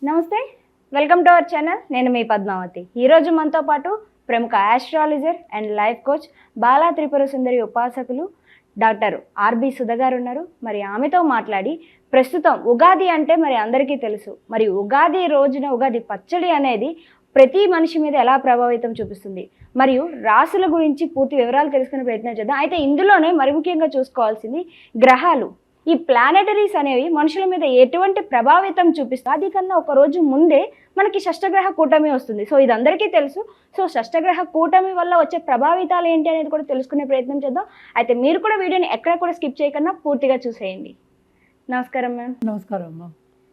నమస్తే, welcome to our channel. నేను మీ పద్మావతి. ఈరోజు మనతో పాటు ప్రముఖ astrologer and life coach Bala Tripura Sundari ఉపాసకులు డాక్టర్ ఆర్బి సుధ గారు ఉన్నారు. మరి ఆమెతో మాట్లాడి ప్రస్తుతం ఉగాది అంటే మరి అందరికీ తెలుసు. మరి ఉగాది రోజున ఉగాది పచ్చడి అనేది ప్రతి మనిషి మీద ఎలా ప్రభావితం చూపిస్తుంది, మరియు రాసుల గురించి పూర్తి వివరాలు తెలుసుకునే ప్రయత్నం చేద్దాం. అయితే ఇందులోనే మరి ముఖ్యంగా చూసుకోవాల్సింది గ్రహాలు. ఈ ప్లానెటరీస్ అనేవి మనుషుల మీద ఎటువంటి ప్రభావితం చూపిస్తాయి. అది కన్నా ఒక రోజు ముందే మనకి షష్టగ్రహ కూటమి వస్తుంది. సో ఇది అందరికీ తెలుసు. సో షష్టగ్రహ కూటమి వల్ల వచ్చే ప్రభావితాలు ఏంటి అనేది కూడా తెలుసుకునే ప్రయత్నం చేద్దాం. అయితే మీరు కూడా వీడియోని ఎక్కడ కూడా స్కిప్ చేయకుండా పూర్తిగా చూసేయండి. నమస్కారం మ్యామ్. నమస్కారం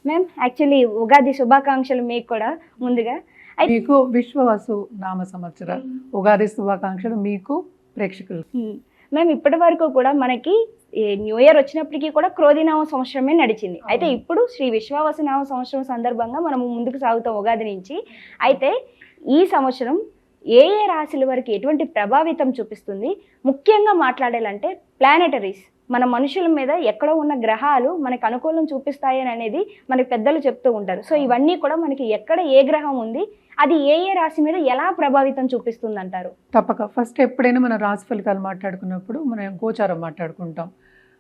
మ్యామ్, యాక్చువల్లీ ఉగాది శుభాకాంక్షలు మీకు కూడా ముందుగా. మీకు విశ్వవసు నామ సంవత్సర ఉగాది శుభాకాంక్షలు మీకు ప్రేక్షకులు. మ్యామ్, ఇప్పటి వరకు కూడా మనకి న్యూ ఇయర్ వచ్చినప్పటికీ కూడా క్రోధినామ సంవత్సరమే నడిచింది. అయితే ఇప్పుడు శ్రీ విశ్వావసు నామ సంవత్సరం సందర్భంగా మనము ముందుకు సాగుతాం ఉగాది నుంచి. అయితే ఈ సంవత్సరం ఏ ఏ రాశుల వరకు ఎటువంటి ప్రభావితం చూపిస్తుంది, ముఖ్యంగా మాట్లాడాలంటే ప్లానెటరీస్ మన మనుషుల మీద ఎక్కడో ఉన్న గ్రహాలు మనకు అనుకూలం చూపిస్తాయని అనేది మనకి పెద్దలు చెప్తూ ఉంటారు. సో ఇవన్నీ కూడా మనకి ఎక్కడ ఏ గ్రహం ఉంది, అది ఏ ఏ రాశి మీద ఎలా ప్రభావితం చూపిస్తుంది అంటారు? తప్పక ఫస్ట్ ఎప్పుడైనా మన రాశి ఫలితాలు మాట్లాడుకున్నప్పుడు మనం గోచారం మాట్లాడుకుంటాం.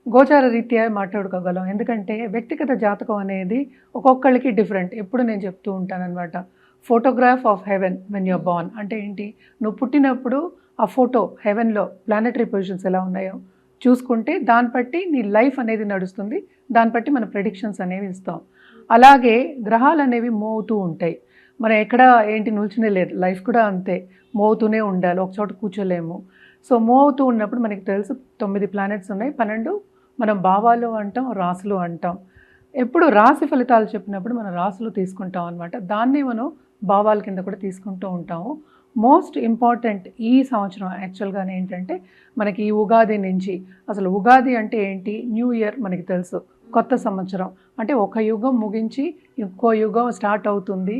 గోచార రీత్యా మాట్లాడుకోగలం. ఎందుకంటే వ్యక్తిగత జాతకం అనేది ఒక్కొక్కరికి డిఫరెంట్. ఎప్పుడు నేను చెప్తూ ఉంటాను అనమాట, photograph of heaven when you're born. అంటే ఏంటి, నువ్వు పుట్టినప్పుడు ఆ ఫోటో హెవెన్లో ప్లానెటరీ పొజిషన్స్ ఎలా ఉన్నాయో చూసుకుంటే దాన్ని బట్టి నీ లైఫ్ అనేది నడుస్తుంది. దాన్ని బట్టి మన ప్రెడిక్షన్స్ అనేవి ఇస్తాం. అలాగే గ్రహాలు అనేవి మూవ్ అవుతూ ఉంటాయి. మనం ఎక్కడ ఏంటి నిల్చునే లేదు, లైఫ్ కూడా అంతే, మూవ్ అవుతూనే ఉండాలి, ఒక చోట కూర్చోలేము. సో మూవ్ అవుతూ ఉన్నప్పుడు మనకి తెలుసు 9 ప్లానెట్స్ ఉన్నాయి, 12 మనం భావాలు అంటాం, రాసులు అంటాం. ఎప్పుడు రాశి ఫలితాలు చెప్పినప్పుడు మనం రాసులు తీసుకుంటాం అనమాట. దాన్ని మనం భావాల కింద కూడా తీసుకుంటూ ఉంటాము. మోస్ట్ ఇంపార్టెంట్ ఈ సంవత్సరం యాక్చువల్గానే ఏంటంటే మనకి ఈ ఉగాది నుంచి, అసలు ఉగాది అంటే ఏంటి, న్యూ ఇయర్ మనకి తెలుసు, కొత్త సంవత్సరం అంటే ఒక యుగం ముగించి ఇంకో యుగం స్టార్ట్ అవుతుంది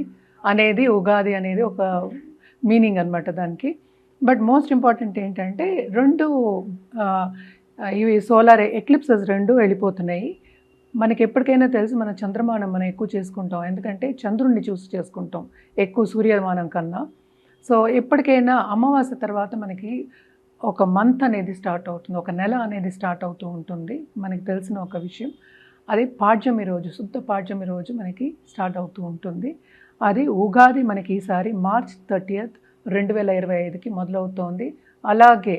అనేది ఉగాది అనేది ఒక మీనింగ్ అనమాట దానికి. బట్ మోస్ట్ ఇంపార్టెంట్ ఏంటంటే ఇవి సోలార్ ఎక్లిప్సెస్ 2 వెళ్ళిపోతున్నాయి. మనకి ఎప్పటికైనా తెలుసు మన చంద్రమానం మనం ఎక్కువ చేసుకుంటాం, ఎందుకంటే చంద్రుడిని చూసి చేసుకుంటాం ఎక్కువ సూర్యమానం కన్నా. సో ఎప్పటికైనా అమావాస్య తర్వాత మనకి ఒక మంత్ అనేది స్టార్ట్ అవుతుంది, ఒక నెల అనేది స్టార్ట్ అవుతూ ఉంటుంది. మనకి తెలిసిన ఒక విషయం, అది పాడ్యమి రోజు, శుద్ధ పాడ్యమి రోజు మనకి స్టార్ట్ అవుతూ ఉంటుంది. అది ఉగాది మనకి ఈసారి మార్చ్ 30, 2025కి మొదలవుతోంది. అలాగే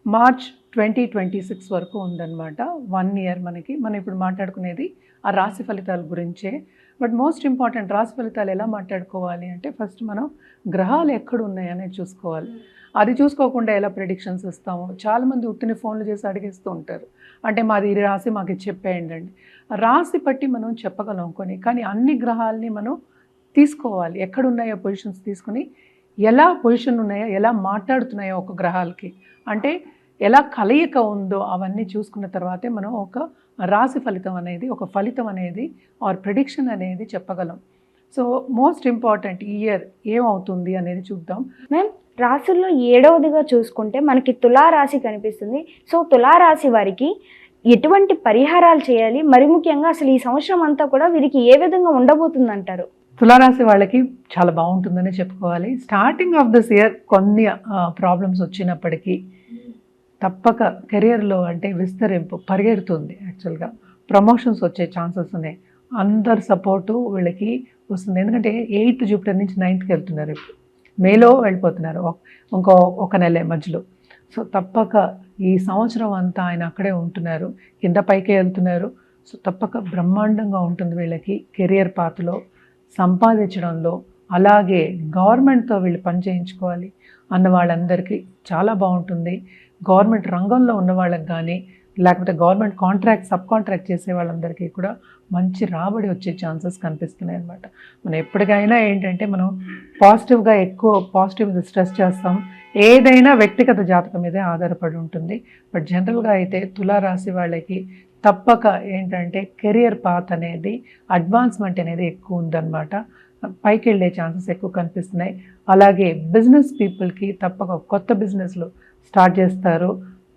మార్చ్ 2026 వరకు ఉందన్నమాట, 1 ఇయర్ మనకి. మనం ఇప్పుడు మాట్లాడుకునేది ఆ రాశి ఫలితాల గురించే. బట్ మోస్ట్ ఇంపార్టెంట్, రాశి ఫలితాలు ఎలా మాట్లాడుకోవాలి అంటే ఫస్ట్ మనం గ్రహాలు ఎక్కడ ఉన్నాయనేది చూసుకోవాలి. అది చూసుకోకుండా ఎలా ప్రెడిక్షన్స్ ఇస్తాము. చాలామంది ఉత్తిని ఫోన్లు చేసి అడిగేస్తూ ఉంటారు, అంటే మాది ఈ రాశి మాకు ఇది చెప్పేయండి అండి. రాశి బట్టి మనం చెప్పగలం కొన్ని, కానీ అన్ని గ్రహాలని మనం తీసుకోవాలి, ఎక్కడున్నాయో పొజిషన్స్ తీసుకుని ఎలా పొజిషన్ ఉన్నాయో, ఎలా మాట్లాడుతున్నాయో ఒక గ్రహాలకి, అంటే ఎలా కలయిక ఉందో అవన్నీ చూసుకున్న తర్వాతే మనం ఒక రాశి ఫలితం అనేది, ఒక ఫలితం అనేది ఆర్ ప్రెడిక్షన్ అనేది చెప్పగలం. సో మోస్ట్ ఇంపార్టెంట్ ఈ ఇయర్ ఏమవుతుంది అనేది చూద్దాం. మ్యామ్, రాశుల్లో 7వదిగా చూసుకుంటే మనకి తులారాశి కనిపిస్తుంది. సో తులారాశి వారికి ఎటువంటి పరిహారాలు చేయాలి, మరి ముఖ్యంగా అసలు ఈ సంవత్సరం అంతా కూడా వీరికి ఏ విధంగా ఉండబోతుంది అంటారు? తులారాశి వాళ్ళకి చాలా బాగుంటుందని చెప్పుకోవాలి. స్టార్టింగ్ ఆఫ్ దిస్ ఇయర్ కొన్ని ప్రాబ్లమ్స్ వచ్చినప్పటికీ తప్పక కెరియర్లో అంటే విస్తరింపు పరిగెడుతుంది. యాక్చువల్గా ప్రమోషన్స్ వచ్చే ఛాన్సెస్ ఉన్నాయి. అందరు సపోర్టు వీళ్ళకి వస్తుంది, ఎందుకంటే 8th జూపిటర్ నుంచి 9th వెళ్తున్నారు, ఇప్పుడు మేలో వెళ్ళిపోతున్నారు, ఇంకో ఒక నెలే మధ్యలో. సో తప్పక ఈ సంవత్సరం అంతా ఆయన అక్కడే ఉంటున్నారు, కింద పైకే వెళ్తున్నారు. సో తప్పక బ్రహ్మాండంగా ఉంటుంది వీళ్ళకి కెరియర్ పాత్లో, సంపాదించడంలో. అలాగే గవర్నమెంట్తో వీళ్ళు పని చేయించుకోవాలి అన్న వాళ్ళందరికీ చాలా బాగుంటుంది. గవర్నమెంట్ రంగంలో ఉన్న వాళ్ళకి కానీ, లేకపోతే గవర్నమెంట్ కాంట్రాక్ట్ సబ్ కాంట్రాక్ట్ చేసే వాళ్ళందరికీ కూడా మంచి రాబడి వచ్చే ఛాన్సెస్ కనిపిస్తున్నాయి అన్నమాట. మనం ఎప్పటికైనా ఏంటంటే మనం పాజిటివ్గా ఎక్కువ పాజిటివ్ స్ట్రెస్ చేస్తాం, ఏదైనా వ్యక్తిగత జాతకం మీదే ఆధారపడి ఉంటుంది. బట్ జనరల్గా అయితే తులారాశి వాళ్ళకి తప్పక ఏంటంటే కెరియర్ పాత్ అనేది, అడ్వాన్స్మెంట్ అనేది ఎక్కువ ఉందన్నమాట, పైకి వెళ్ళే ఛాన్సెస్ ఎక్కువ కనిపిస్తున్నాయి. అలాగే బిజినెస్ పీపుల్కి తప్పక కొత్త బిజినెస్లు స్టార్ట్ చేస్తారు.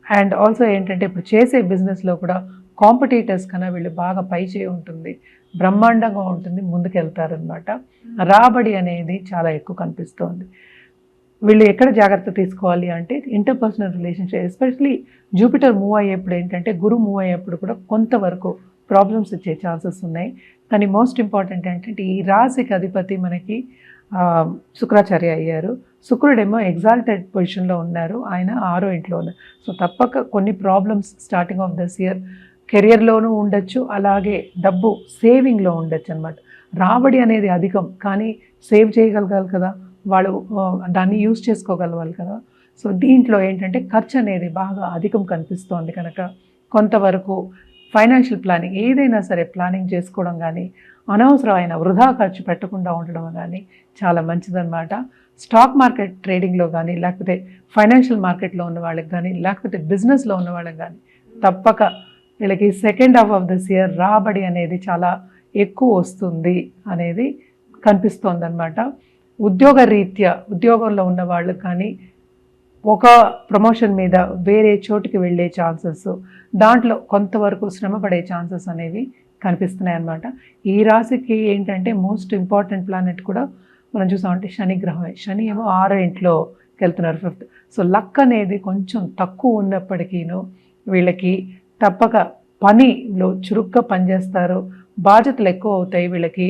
అండ్ ఆల్సో ఏంటంటే ఇప్పుడు చేసే బిజినెస్లో కూడా కాంపిటీటర్స్ కన్నా వీళ్ళు బాగా పై చేయి ఉంటుంది, బ్రహ్మాండంగా ఉంటుంది, ముందుకెళ్తారనమాట. రాబడి అనేది చాలా ఎక్కువ కనిపిస్తోంది. వీళ్ళు ఎక్కడ జాగ్రత్త తీసుకోవాలి అంటే interpersonal relationship, especially Jupiter move అయ్యేప్పుడు ఏంటంటే, గురు మూవ్ అయ్యేప్పుడు కూడా కొంతవరకు ప్రాబ్లమ్స్ వచ్చే ఛాన్సెస్ ఉన్నాయి. కానీ మోస్ట్ ఇంపార్టెంట్ ఏంటంటే ఈ రాశికి అధిపతి మనకి శుక్రాచార్య అయ్యారు. శుక్రుడేమో ఎగ్జాల్టెడ్ పొజిషన్లో ఉన్నారు, ఆయన 6వ ఇంట్లో ఉన్నారు. సో తప్పక కొన్ని problems starting of this year కెరియర్లోనూ ఉండొచ్చు, అలాగే డబ్బు సేవింగ్లో ఉండొచ్చు అనమాట. రాబడి అనేది అధికం, కానీ సేవ్ చేయగలగాలి కదా, వాళ్ళు దాన్ని యూజ్ చేసుకోగలవాలి కదా. సో దీంట్లో ఏంటంటే ఖర్చు అనేది బాగా అధికం కనిపిస్తోంది కనుక కొంతవరకు ఫైనాన్షియల్ ప్లానింగ్, ఏదైనా సరే ప్లానింగ్ చేసుకోవడం కానీ, అనవసరమైన వృధా ఖర్చు పెట్టకుండా ఉండడం కానీ చాలా మంచిదన్నమాట. స్టాక్ మార్కెట్ ట్రేడింగ్లో కానీ, లేకపోతే ఫైనాన్షియల్ మార్కెట్లో ఉన్న వాళ్ళకి కానీ, లేకపోతే బిజినెస్లో ఉన్న వాళ్ళకి కానీ తప్పక వీళ్ళకి second half of this year రాబడి అనేది చాలా ఎక్కువ వస్తుంది అనేది కనిపిస్తోంది అనమాట. ఉద్యోగ రీత్యా ఉద్యోగంలో ఉన్న వాళ్ళు కానీ ఒక ప్రమోషన్ మీద వేరే చోటుకి వెళ్ళే ఛాన్సెస్, దాంట్లో కొంతవరకు శ్రమ పడే ఛాన్సెస్ అనేవి కనిపిస్తున్నాయి అన్నమాట. ఈ రాశికి ఏంటంటే మోస్ట్ ఇంపార్టెంట్ ప్లానెట్ కూడా మనం చూసామంటే శని గ్రహమే. శని ఏమో 6వ ఇంట్లోకి వెళ్తున్నారు, 5th. సో లక్ అనేది కొంచెం తక్కువ ఉన్నప్పటికీను వీళ్ళకి తప్పక పనిలో చురుగ్గా పనిచేస్తారు, బాధ్యతలు ఎక్కువ అవుతాయి. వీళ్ళకి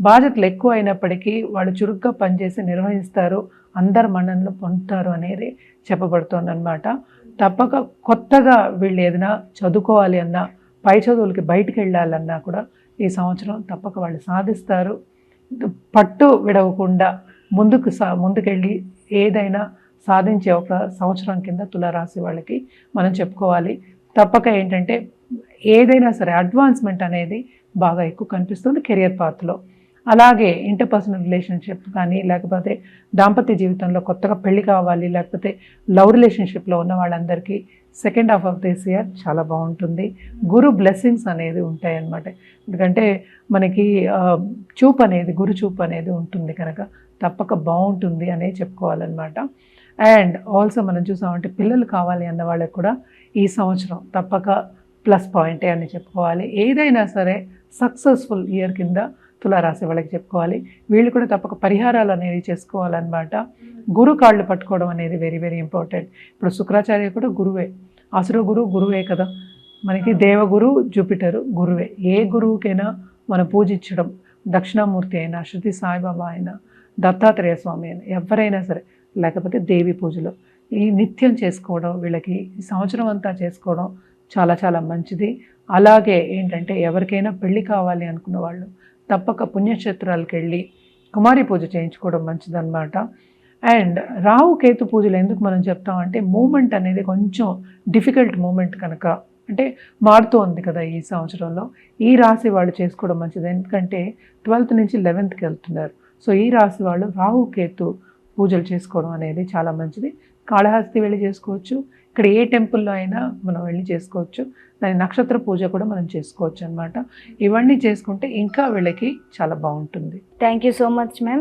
బాధ్యతలు ఎక్కువ అయినప్పటికీ వాళ్ళు చురుగ్గా పనిచేసి నిర్వహిస్తారు, అందరు మన్ననలు పొందుతారు అనేది చెప్పబడుతోందన్నమాట. తప్పక కొత్తగా వీళ్ళు ఏదైనా చదువుకోవాలి అన్నా, పై చదువులకి బయటికి వెళ్ళాలన్నా కూడా ఈ సంవత్సరం తప్పక వాళ్ళు సాధిస్తారు. పట్టు విడవకుండా ముందుకెళ్ళి ఏదైనా సాధించే ఒక సంవత్సరం కింద తులారాశి వాళ్ళకి మనం చెప్పుకోవాలి. తప్పక ఏంటంటే ఏదైనా సరే అడ్వాన్స్మెంట్ అనేది బాగా ఎక్కువ కనిపిస్తుంది కెరియర్ పాత్లో. అలాగే ఇంటర్పర్సనల్ రిలేషన్షిప్ కానీ, లేకపోతే దాంపత్య జీవితంలో కొత్తగా పెళ్లి కావాలి, లేకపోతే లవ్ రిలేషన్షిప్లో ఉన్న వాళ్ళందరికీ second half of this year చాలా బాగుంటుంది. గురు బ్లెస్సింగ్స్ అనేది ఉంటాయన్నమాట. ఎందుకంటే మనకి చూపు అనేది, గురు చూపు అనేది ఉంటుంది కనుక తప్పక బాగుంటుంది అనే చెప్పుకోవాలన్నమాట. అండ్ ఆల్సో మనం చూసామంటే పిల్లలు కావాలి అన్న వాళ్ళకి కూడా ఈ సంవత్సరం తప్పక ప్లస్ పాయింటే అని చెప్పుకోవాలి. ఏదైనా సరే సక్సెస్ఫుల్ ఇయర్ కింద తులారాశి వాళ్ళకి చెప్పుకోవాలి. వీళ్ళు కూడా తప్పక పరిహారాలు అనేవి చేసుకోవాలన్నమాట. గురు కాళ్ళు పట్టుకోవడం అనేది వెరీ వెరీ ఇంపార్టెంట్. ఇప్పుడు శుక్రాచార్య కూడా గురువే, అసుర గురువే కదా మనకి. దేవగురు జూపిటరు గురువే. ఏ గురువుకైనా మనం పూజించడం, దక్షిణామూర్తి అయినా, శృతి సాయిబాబా అయినా, దత్తాత్రేయ స్వామి అయినా, ఎవరైనా సరే, లేకపోతే దేవి పూజలు ఈ నిత్యం చేసుకోవడం, వీళ్ళకి ఈ సంవత్సరం అంతా చేసుకోవడం చాలా చాలా మంచిది. అలాగే ఏంటంటే ఎవరికైనా పెళ్ళి కావాలి అనుకున్న వాళ్ళు తప్పక పుణ్యక్షేత్రాలకు వెళ్ళి కుమారి పూజ చేయించుకోవడం మంచిదన్నమాట. అండ్ రాహు కేతు పూజలు ఎందుకు మనం చెప్తామంటే మూమెంట్ అనేది కొంచెం డిఫికల్ట్ మూమెంట్ కనుక, అంటే మారుతూ ఉంది కదా ఈ సంవత్సరంలో, ఈ రాశి వాళ్ళు చేసుకోవడం మంచిది. ఎందుకంటే 12th నుంచి 11thకి వెళ్తున్నారు. సో ఈ రాశి వాళ్ళు రాహు కేతు పూజలు చేసుకోవడం అనేది చాలా మంచిది. కాళహస్తి వెళ్ళి చేసుకోవచ్చు, ఇక్కడ ఏ టెంపుల్లో అయినా మనం వెళ్ళి చేసుకోవచ్చు. దాని నక్షత్ర పూజ కూడా మనం చేసుకోవచ్చు అనమాట. ఇవన్నీ చేసుకుంటే ఇంకా వీళ్ళకి చాలా బాగుంటుంది. Thank you so much ma'am.